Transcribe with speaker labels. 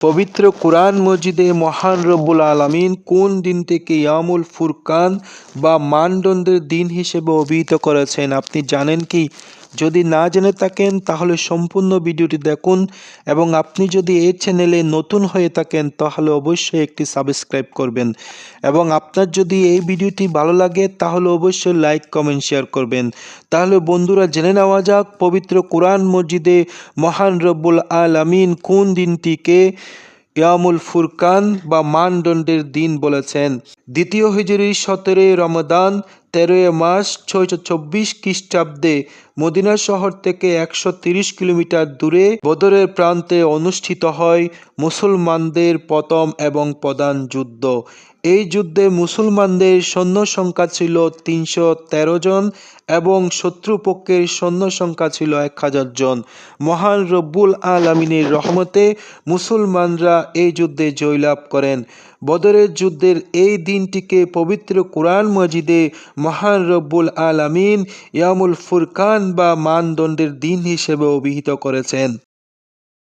Speaker 1: পবিত্র কুরআন মজিদে মহান রব্বুল আলামিন কোন দিনটিকে ইয়ামুল ফুরকান বা মানদণ্ডের দিন হিসেবে অভিহিত করেছেন আপনি জানেন কি? যদি না জেনে থাকেন তাহলে সম্পূর্ণ ভিডিওটি দেখুন এবং আপনি যদি এই চ্যানেলে নতুন হয়ে থাকেন তাহলে অবশ্যই একটি সাবস্ক্রাইব করবেন এবং আপনার যদি এই ভিডিওটি ভালো লাগে তাহলে অবশ্যই লাইক কমেন্ট শেয়ার করবেন। তাহলে বন্ধুরা জেনে নেওয়া যাক পবিত্র কুরআন মজিদে মহান রব্বুল আলামিন কোন দিনটিকে ইয়ামুল ফুরকান বা মানদণ্ডের দিন বলেছেন। দ্বিতীয় হিজরির 17 রমাদান 13 মাস 624 খ্রিস্টাব্দে মদিনা শহর থেকে 130 কিলোমিটার দূরে বদরের প্রান্তে অনুষ্ঠিত হয় মুসলমানদের প্রথম এবং প্রধান যুদ্ধ। এই যুদ্ধে মুসলমানদের সৈন্য সংখ্যা ছিল 313 জন এবং শত্রুপক্ষের সৈন্য সংখ্যা ছিল 1000 জন। মহান রব্বুল আলামিনের রহমতে মুসলমানরা এই যুদ্ধে জয়লাভ করেন। বদরের যুদ্ধের এই দিনটিকে পবিত্র কুরআন মজিদে মহান রব্বুল আলামিন ইয়ামুল ফুরকান বা মানদণ্ডের দিন হিসেবে অভিহিত করেছেন।